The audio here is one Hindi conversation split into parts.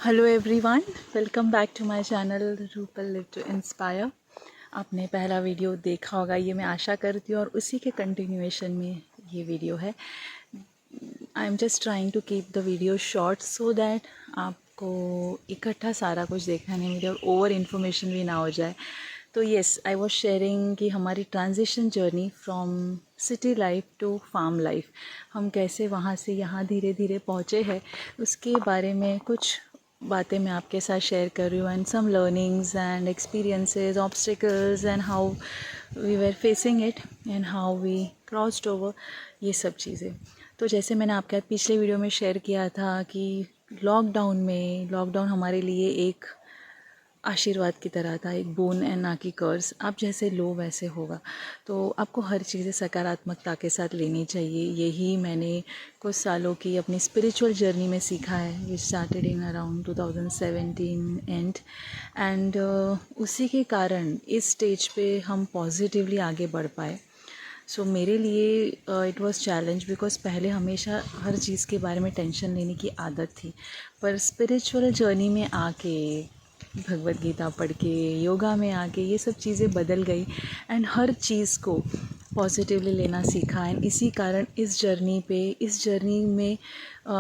Hello everyone, welcome back to my channel Rupal live to inspire. आपने पहला वीडियो देखा होगा, ये मैं आशा करती हूँ, और उसी के कंटिन्यूएशन में ये वीडियो है। I am just trying to keep the video short so that आपको इकट्ठा सारा कुछ देखना नहीं मिले और ओवर इन्फॉर्मेशन भी ना हो जाए। तो येस, आई वॉज शेयरिंग कि हमारी transition journey from city life to farm life, हम कैसे वहाँ से यहाँ धीरे धीरे पहुँचे हैं, उसके बारे में कुछ बातें मैं आपके साथ शेयर कर रही हूँ, and some learnings and experiences, obstacles, and how we were facing it and how we crossed over, ये सब चीज़ें। तो जैसे मैंने आपके साथ पिछले वीडियो में शेयर किया था कि लॉकडाउन हमारे लिए एक आशीर्वाद की तरह था, एक बोन एंड ना कि कर्स। आप जैसे लो वैसे होगा, तो आपको हर चीज़ें सकारात्मकता के साथ लेनी चाहिए। यही मैंने कुछ सालों की अपनी स्पिरिचुअल जर्नी में सीखा है, which started in around 2017 and उसी के कारण इस स्टेज पे हम पॉजिटिवली आगे बढ़ पाए। सो मेरे लिए इट वाज चैलेंज, बिकॉज पहले हमेशा हर चीज़ के बारे में टेंशन लेने की आदत थी, पर स्पिरिचुअल जर्नी में आके, भगवत गीता पढ़ के, योगा में आके ये सब चीज़ें बदल गई एंड हर चीज़ को पॉजिटिवली लेना सीखा। एंड इसी कारण इस जर्नी में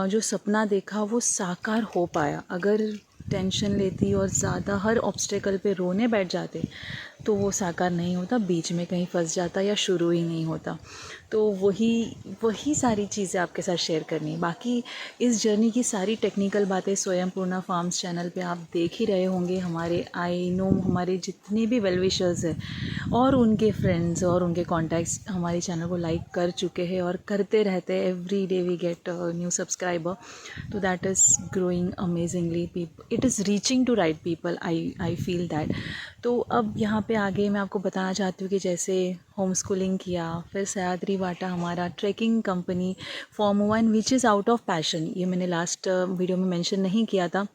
जो सपना देखा वो साकार हो पाया। अगर टेंशन लेती और ज़्यादा हर ऑब्स्टेकल पे रोने बैठ जाते तो वो साकार नहीं होता, बीच में कहीं फंस जाता या शुरू ही नहीं होता। तो वही सारी चीज़ें आपके साथ शेयर करनी है। बाकी इस जर्नी की सारी टेक्निकल बातें स्वयंपूर्णा फार्म्स चैनल पे आप देख ही रहे होंगे। आई नो हमारे जितने भी वेल विशर्स हैं और उनके फ्रेंड्स और उनके कॉन्टैक्ट्स हमारे चैनल को लाइक कर चुके हैं और करते रहते हैं। Every day we get new subscriber, तो that is growing amazingly. It is reaching to right people, I feel that. तो अब यहाँ पे आगे मैं आपको बताना चाहती हूँ कि जैसे होम स्कूलिंग किया, फिर सह्याद्री वाटा हमारा trekking company form 1 which is out of passion, ये मैंने लास्ट वीडियो में मेंशन नहीं किया था।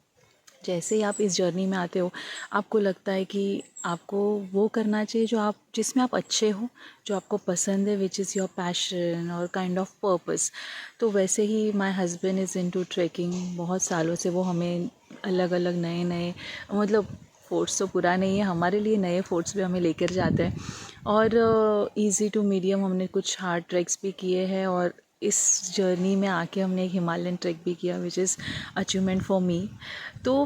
जैसे ही आप इस जर्नी में आते हो, आपको लगता है कि आपको वो करना चाहिए जिसमें आप अच्छे हो, जो आपको पसंद है, विच इज़ योर पैशन और काइंड ऑफ पर्पस। तो वैसे ही my husband is into trekking. बहुत सालों से वो हमें अलग अलग नए मतलब फोर्ट्स तो पूरा नहीं है, हमारे लिए नए फोर्ट्स भी हमें लेकर जाते हैं। और इजी टू मीडियम हमने कुछ हार्ड ट्रैक्स भी किए हैं, और इस जर्नी में आके हमने एक हिमालयन ट्रैक भी किया, which is achievement for me. तो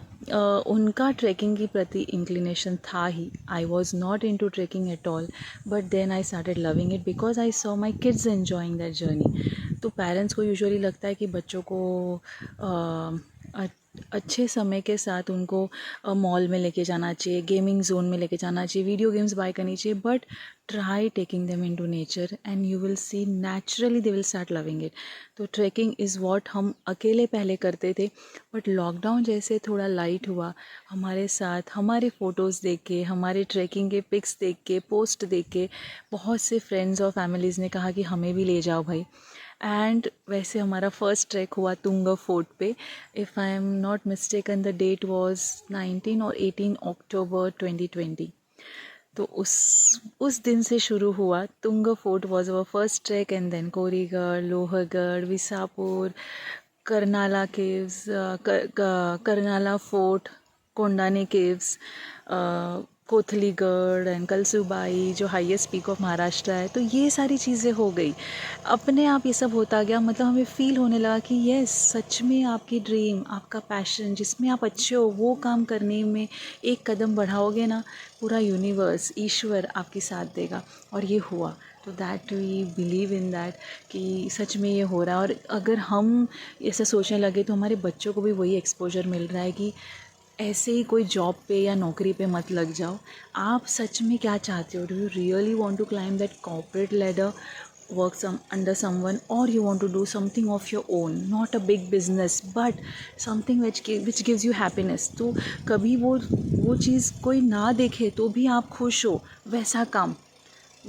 उनका ट्रैकिंग के प्रति इंक्लिनेशन था ही। I was not into trekking at all, but then I started loving it because I saw my kids enjoying that journey. तो पेरेंट्स को यूजुअली लगता है कि बच्चों को अच्छे समय के साथ उनको मॉल में लेके जाना चाहिए, गेमिंग जोन में लेके जाना चाहिए, वीडियो गेम्स बाय करनी चाहिए, but try taking them into nature and you will see naturally they will start loving it. तो ट्रैकिंग इज़ वॉट हम अकेले पहले करते थे, बट लॉकडाउन जैसे थोड़ा लाइट हुआ, हमारे साथ हमारे फ़ोटोज़ देख के, हमारे ट्रैकिंग के पिक्स देख के, पोस्ट देख के बहुत से फ्रेंड्स और फैमिलीज़ ने कहा कि हमें भी ले जाओ भाई। एंड वैसे हमारा फर्स्ट ट्रैक हुआ तुंगा फोर्ट पे। If I am not mistaken the date was 19 और 18 अक्टूबर 2020। तो उस दिन से शुरू हुआ। Tunga fort was our first trek, and then Korigad, Lohagad, Visapur, Karnala caves, Karnala fort, Kondani caves, Kothaligad and Kalsubai जो हाईएस्ट पीक ऑफ महाराष्ट्र है। तो ये सारी चीज़ें हो गई, अपने आप ये सब होता गया। मतलब हमें फील होने लगा कि यस, सच में आपकी ड्रीम, आपका पैशन, जिसमें आप अच्छे हो, वो काम करने में एक कदम बढ़ाओगे ना, पूरा यूनिवर्स, ईश्वर आपकी साथ देगा। और ये हुआ। तो that we believe in that कि सच में ये हो रहा है। और अगर हम ऐसा सोचने लगे तो हमारे बच्चों को भी वही एक्सपोजर मिल रहा है कि ऐसे ही कोई जॉब पे या नौकरी पे मत लग जाओ। आप सच में क्या चाहते हो? Do you really want to climb that corporate ladder, work under someone, or you want to do something of your own, not a big business but something which gives you happiness। तो कभी वो चीज़ कोई ना देखे तो भी आप खुश हो, वैसा काम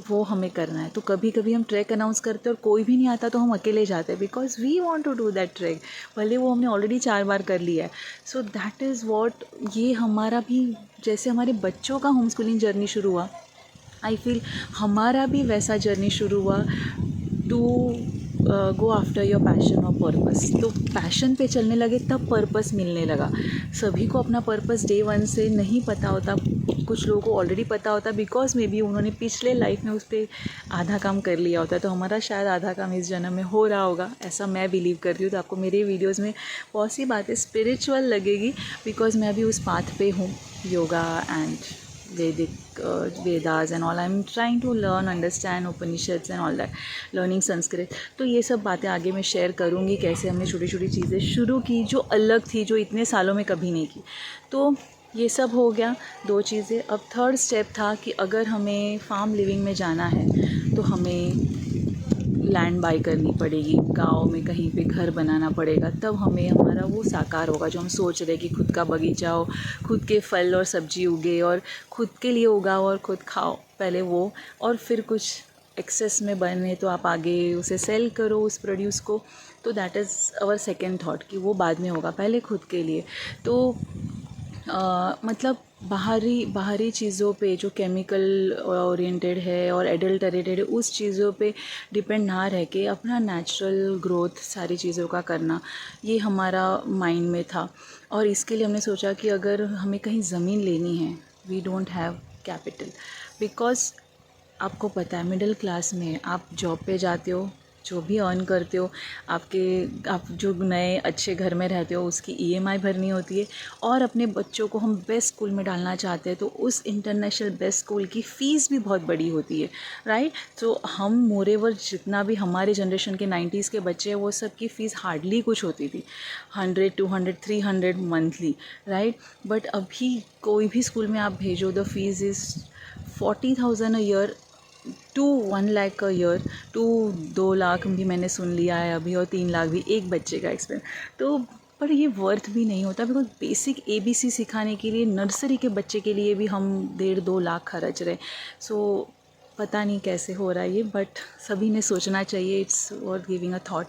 वो हमें करना है। तो कभी कभी हम ट्रैक अनाउंस करते हैं और कोई भी नहीं आता तो हम अकेले जाते हैं, because we want to do that trek, भले वो हमने ऑलरेडी 4 बार कर लिया है। सो दैट इज़ वॉट, ये हमारा भी जैसे हमारे बच्चों का होम स्कूलिंग जर्नी शुरू हुआ, आई फील हमारा भी वैसा जर्नी शुरू हुआ to go after your passion और पर्पस। तो पैशन पे चलने लगे तब पर्पस मिलने लगा। सभी को अपना पर्पस डे वन से नहीं पता होता, कुछ लोगों को ऑलरेडी पता होता बिकॉज मे बी उन्होंने पिछले लाइफ में उस पर आधा काम कर लिया होता है। तो हमारा शायद आधा काम इस जन्म में हो रहा होगा, ऐसा मैं बिलीव करती हूँ। तो आपको मेरे वीडियोज़ में बहुत सी बातें स्पिरिचुअल लगेगी बिकॉज मैं अभी उस पाथ पे हूँ, yoga and Vedic Vedas and all. I'm trying to learn, understand Upanishads and all that, learning Sanskrit. तो ये सब बातें आगे मैं शेयर करूँगी, कैसे हमने छोटी छोटी चीज़ें शुरू की जो अलग थी, जो इतने सालों में कभी नहीं की। तो ये सब हो गया 2 चीज़ें। अब थर्ड स्टेप था कि अगर हमें फार्म लिविंग में जाना है तो हमें लैंड बाई करनी पड़ेगी, गाँव में कहीं पे घर बनाना पड़ेगा, तब हमें हमारा वो साकार होगा जो हम सोच रहे कि खुद का बगीचा हो, खुद के फल और सब्जी उगे और खुद के लिए उगाओ और खुद खाओ। पहले वो, और फिर कुछ एक्सेस में बने तो आप आगे उसे सेल करो उस प्रोड्यूस को। तो that is our second thought कि वो बाद में होगा, पहले खुद के लिए। तो मतलब बाहरी चीज़ों पे जो केमिकल ओरिएंटेड है और एडल्टरेटेड है, उस चीज़ों पे डिपेंड ना रह के अपना नेचुरल ग्रोथ सारी चीज़ों का करना, ये हमारा माइंड में था। और इसके लिए हमने सोचा कि अगर हमें कहीं ज़मीन लेनी है, we don't have capital, because आपको पता है मिडिल क्लास में आप जॉब पे जाते हो, जो भी अर्न करते हो, आप जो नए अच्छे घर में रहते हो उसकी ईएमआई भरनी होती है, और अपने बच्चों को हम बेस्ट स्कूल में डालना चाहते हैं तो उस इंटरनेशनल बेस्ट स्कूल की फ़ीस भी बहुत बड़ी होती है, राइट। तो हम मोरेवर जितना भी हमारे जनरेशन के 90s के बच्चे हैं, वो सब की फ़ीस हार्डली कुछ होती थी, 100, 200, 300 मंथली, राइट। बट अभी कोई भी स्कूल में आप भेजो, the fees is 40,000 a year to 1 lakh a year, to 2 lakh भी मैंने सुन लिया है अभी, और 3 लाख भी एक बच्चे का एक्सपेंस। तो पर ये वर्थ भी नहीं होता, बिकॉज बेसिक ABC सिखाने के लिए नर्सरी के बच्चे के लिए भी हम 1.5-2 लाख खर्च रहे। सो पता नहीं कैसे हो रहा है ये, बट सभी ने सोचना चाहिए, it's worth giving a thought.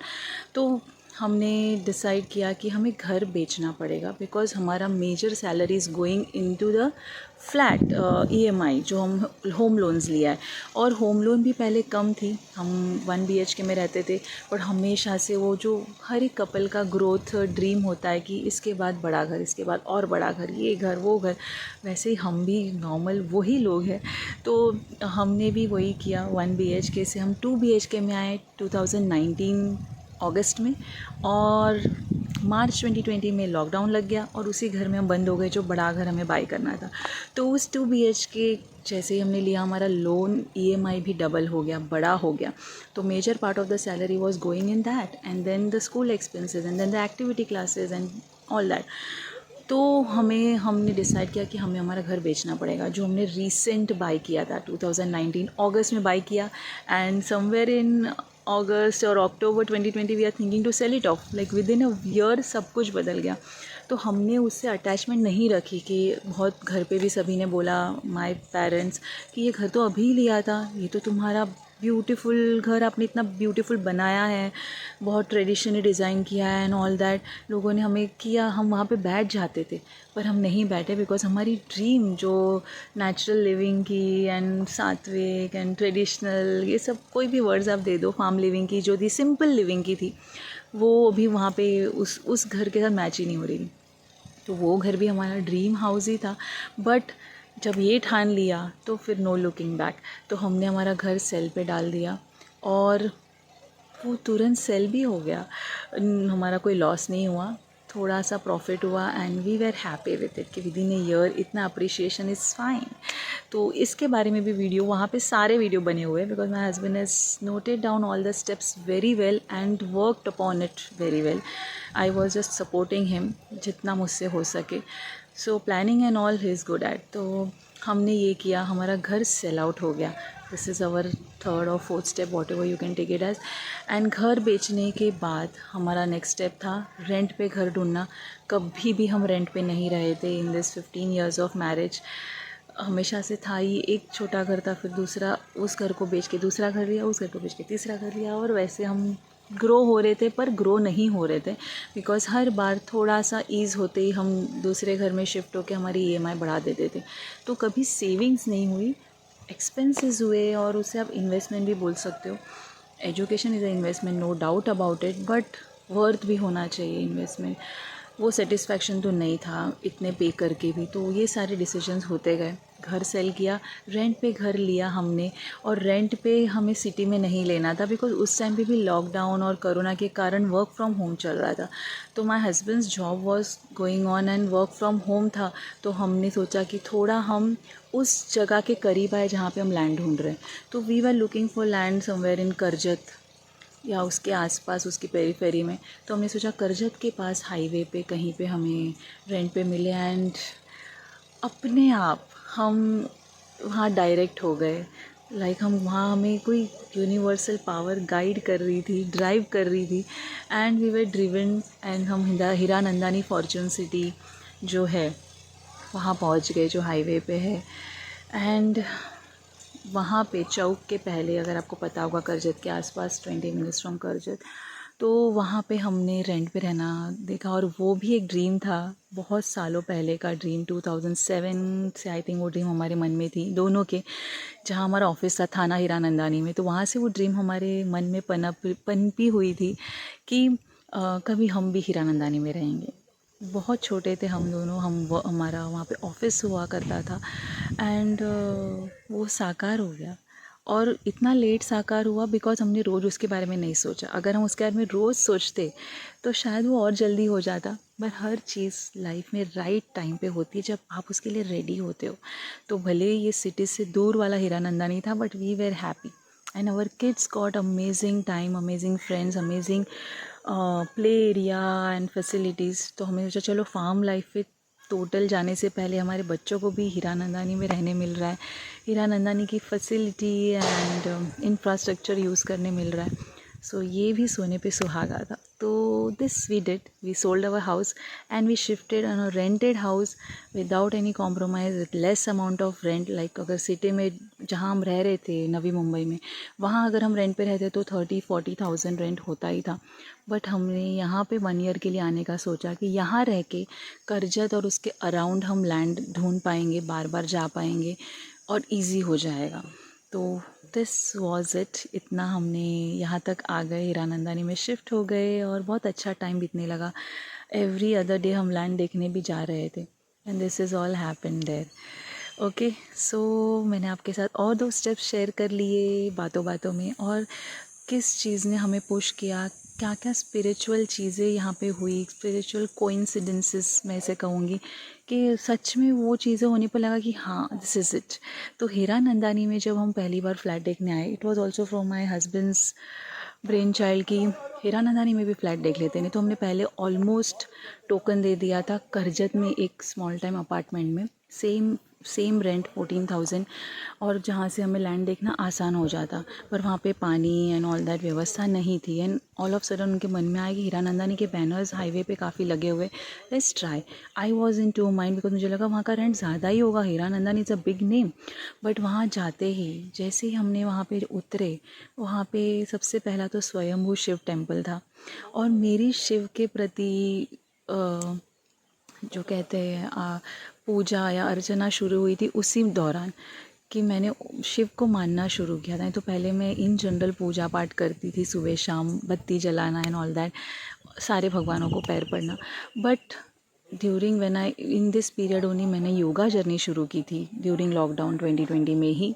तो हमने डिसाइड किया कि हमें घर बेचना पड़ेगा बिकॉज़ हमारा major salary is going into the flat EMI जो हम होम लोन्स लिया है। और होम लोन भी पहले कम थी, हम 1 BHK में रहते थे, पर हमेशा से वो जो हर एक कपल का ग्रोथ ड्रीम होता है कि इसके बाद बड़ा घर, इसके बाद और बड़ा घर, ये घर वो घर, वैसे ही हम भी नॉर्मल वही लोग हैं। तो हमने भी वही किया, 1 BHK से हम 2 BHK में आए 2019 अगस्त में, और मार्च 2020 में लॉकडाउन लग गया और उसी घर में हम बंद हो गए जो बड़ा घर हमें बाई करना था। तो उस 2 BHK जैसे ही हमने लिया, हमारा लोन EMI भी डबल हो गया, बड़ा हो गया। तो major part of the salary was going in that, and then the school expenses and then the activity classes and all that. तो हमने डिसाइड किया कि हमें हमारा घर बेचना पड़ेगा, जो हमने रिसेंट बाई किया था 2019 अगस्त में बाई किया, एंड समवेयर इन अगस्त और अक्टूबर 2020 we are thinking to sell it off, like within a year सब कुछ बदल गया। तो हमने उससे अटैचमेंट नहीं रखी कि बहुत घर पे भी सभी ने बोला, माय पेरेंट्स, कि ये घर तो अभी लिया था, ये तो तुम्हारा ब्यूटीफुल घर आपने इतना ब्यूटीफुल बनाया है, बहुत ट्रेडिशनली डिज़ाइन किया है एंड ऑल दैट। लोगों ने हमें किया, हम वहाँ पे बैठ जाते थे, पर हम नहीं बैठे बिकॉज हमारी ड्रीम जो नेचुरल लिविंग की एंड सात्विक एंड ट्रेडिशनल, ये सब कोई भी वर्ड्स आप दे दो, फार्म लिविंग की जो थी, सिंपल लिविंग की थी, वो अभी वहाँ पे उस घर के साथ मैच ही नहीं हो रही थी। तो वो घर भी हमारा ड्रीम हाउस ही था, बट जब ये ठान लिया तो फिर नो लुकिंग बैक। तो हमने हमारा घर सेल पे डाल दिया और वो तुरंत सेल भी हो गया, हमारा कोई लॉस नहीं हुआ, थोड़ा सा प्रॉफिट हुआ, and we were happy with it कि विद इन ए ईयर इतना अप्रिशिएशन इज़ फाइन। तो इसके बारे में भी वीडियो, वहाँ पे सारे वीडियो बने हुए हैं because my husband has noted down all the steps very well and worked upon it very well. I was just supporting him जितना मुझसे हो सके। So planning and all he is good at. तो हमने ये किया, हमारा घर सेल आउट हो गया। दिस इज़ आवर थर्ड और fourth step, whatever you can take it as. And घर बेचने के बाद हमारा नेक्स्ट स्टेप था रेंट पे घर ढूंढना। कभी भी हम रेंट पे नहीं रहे थे in this 15 years of marriage, हमेशा से था ही। एक छोटा घर था, फिर दूसरा, उस घर को बेच के दूसरा घर लिया, उस घर को बेच के तीसरा घर लिया, और वैसे हम ग्रो हो रहे थे पर ग्रो नहीं हो रहे थे बिकॉज़ हर बार थोड़ा सा ईज़ होते ही हम दूसरे घर में शिफ्ट होकर हमारी EMI बढ़ा देते थे। तो कभी सेविंग्स नहीं हुई, एक्सपेंसेस हुए, और उसे आप इन्वेस्टमेंट भी बोल सकते हो। Education is a investment, no doubt about it, but worth भी होना चाहिए इन्वेस्टमेंट। वो सेटिस्फैक्शन तो नहीं था इतने पे करके भी, तो ये सारे डिसीजंस होते गए। घर सेल किया, रेंट पे घर लिया हमने, और रेंट पे हमें सिटी में नहीं लेना था बिकॉज उस टाइम पे भी लॉकडाउन और कोरोना के कारण वर्क फ्रॉम होम चल रहा था। तो my husbands job was going on and work from home था, तो हमने सोचा कि थोड़ा हम उस जगह के करीब आए जहाँ पे हम लैंड ढूंढ रहे हैं। तो we were looking for land somewhere in Karjat या उसके आसपास, उसकी पेरीफेरी में। तो हमने सोचा करजत के पास हाईवे पे कहीं पे हमें रेंट पे मिले, एंड अपने आप हम वहाँ डायरेक्ट हो गए। लाइक हम वहाँ, हमें कोई यूनिवर्सल पावर गाइड कर रही थी, ड्राइव कर रही थी, and we were driven, and हम हीरानंदानी फॉर्चून सिटी जो है वहाँ पहुँच गए, जो हाईवे पे है। एंड वहाँ पे चौक के पहले, अगर आपको पता होगा करजत के आसपास 20 मिनट्स फ्रॉम करजत, तो वहाँ पे हमने रेंट पे रहना देखा। और वो भी एक ड्रीम था, बहुत सालों पहले का ड्रीम, 2007 से आई थिंक वो ड्रीम हमारे मन में थी दोनों के। जहाँ हमारा ऑफिस था थाना हीरानंदानी में, तो वहाँ से वो ड्रीम हमारे मन में पनपी हुई थी कि कभी हम भी हीरानंदानी में रहेंगे। बहुत छोटे थे हम दोनों, हमारा वहाँ पे ऑफिस हुआ करता था, एंड वो साकार हो गया। और इतना लेट साकार हुआ बिकॉज हमने रोज़ उसके बारे में नहीं सोचा। अगर हम उसके बारे में रोज़ सोचते तो शायद वो और जल्दी हो जाता। पर हर चीज़ लाइफ में राइट टाइम पे होती है, जब आप उसके लिए रेडी होते हो। तो भले ही ये सिटी से दूर वाला हीरानंदानी था, but we were happy and our kids got amazing time, amazing friends, amazing play area and facilities. तो हमें सोचा चलो फार्म लाइफ पे टोटल जाने से पहले हमारे बच्चों को भी हीरानंदानी में रहने मिल रहा है, हीरानंदानी की फैसिलिटी एंड इंफ्रास्ट्रक्चर यूज़ करने मिल रहा है। सो ये भी सोने पे सुहागा था। तो this we did, we sold our house and we shifted on a rented house without any compromise, with less amount of rent. Like अगर सिटी में जहाँ हम रह रहे थे नवी मुंबई में, वहाँ अगर हम रेंट पे रहते तो 30-40,000 रेंट होता ही था। बट हमने यहाँ पे 1 ईयर के लिए आने का सोचा कि यहाँ रह के करजत और उसके अराउंड हम लैंड ढूंढ पाएंगे, बार बार जा पाएंगे और इजी हो जाएगा। तो दिस वॉज इट, इतना हमने यहाँ तक आ गए, हीरानंदानी में शिफ्ट हो गए और बहुत अच्छा टाइम बीतने लगा। एवरी अदर डे हम लैंड देखने भी जा रहे थे, and this is all happen there. Okay, so मैंने आपके साथ और 2 स्टेप्स शेयर कर लिए बातों बातों में, और किस चीज़ ने हमें पुश किया, क्या क्या स्पिरिचुअल चीज़ें यहाँ पे हुई, स्पिरिचुअल कोइंसिडेंसेस मैं इसे कहूँगी, कि सच में वो चीज़ें होने पर लगा कि हाँ दिस इज़ इट। तो हीरानंदानी में जब हम पहली बार फ्लैट देखने आए, it was also from my husbands brain child की हीरानंदानी में भी फ्लैट देख लेते, नहीं तो हमने पहले ऑलमोस्ट टोकन दे दिया था करजत में एक स्मॉल टाइम अपार्टमेंट में, सेम रेंट 14,000, और जहाँ से हमें लैंड देखना आसान हो जाता। पर वहाँ पे पानी एंड ऑल दैट व्यवस्था नहीं थी, एंड ऑल ऑफ सडन उनके मन में आया कि हीरानंदानी के बैनर्स हाईवे पे काफ़ी लगे हुए, let's try. I was in two mind because मुझे लगा वहाँ का रेंट ज़्यादा ही होगा, Hiranandani is a big name. But वहाँ जाते ही जैसे ही हमने वहाँ पे उतरे, वहाँ पे सबसे पहला तो स्वयंभू शिव टेम्पल था। और मेरी शिव के प्रति जो कहते हैं पूजा या अर्चना शुरू हुई थी उसी दौरान, कि मैंने शिव को मानना शुरू किया था। तो पहले मैं इन जनरल पूजा पाठ करती थी, सुबह शाम बत्ती जलाना एंड ऑल दैट, सारे भगवानों को पैर पड़ना। But during when I in this period only मैंने योगा जर्नी शुरू की थी, ड्यूरिंग लॉकडाउन 2020 में ही।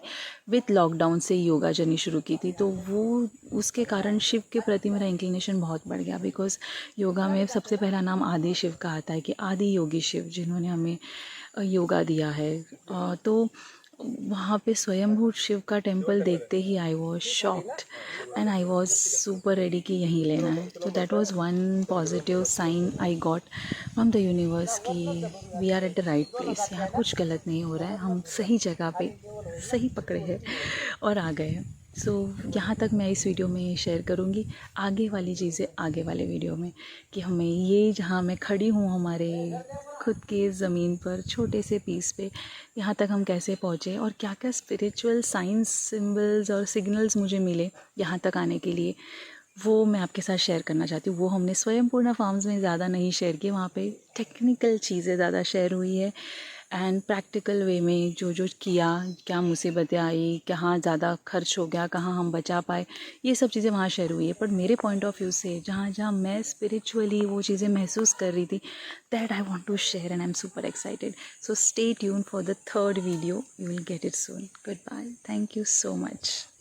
विथ लॉकडाउन से योगा जर्नी शुरू की थी, तो वो उसके कारण शिव के प्रति मेरा इंक्लिनेशन बहुत बढ़ गया। बिकॉज योगा में सबसे पहला नाम आदि शिव का आता है, कि आदि योगी शिव जिन्होंने हमें योगा दिया है। तो वहाँ पे स्वयंभू शिव का टेम्पल देखते ही I was shocked and I was super ready कि यहीं लेना है। तो that was one positive sign I got from the universe कि we are at the right place, यहाँ कुछ गलत नहीं हो रहा है, हम सही जगह पे सही पकड़े हैं और आ गए हैं। सो यहाँ तक मैं इस वीडियो में शेयर करूँगी, आगे वाली चीज़ें आगे वाले वीडियो में, कि हमें ये जहाँ मैं खड़ी हूँ हमारे खुद के ज़मीन पर छोटे से पीस पे, यहाँ तक हम कैसे पहुँचे और क्या क्या स्पिरिचुअल साइंस सिंबल्स और सिग्नल्स मुझे मिले यहाँ तक आने के लिए, वो मैं आपके साथ शेयर करना चाहती हूँ। वो हमने स्वयंपूर्णा फार्म्स में ज़्यादा नहीं शेयर किए, वहाँ पे टेक्निकल चीज़ें ज़्यादा शेयर हुई है। एंड प्रैक्टिकल वे में जो जो किया, क्या मुसीबतें आई, कहाँ ज़्यादा खर्च हो गया, कहाँ हम बचा पाए, ये सब चीज़ें वहाँ शेयर हुई है। पर मेरे पॉइंट ऑफ व्यू से जहाँ जहाँ मैं स्पिरिचुअली वो चीज़ें महसूस कर रही थी, that I want to share and I am super excited. So stay tuned for the third video. You will get it soon. Goodbye. Thank you so much.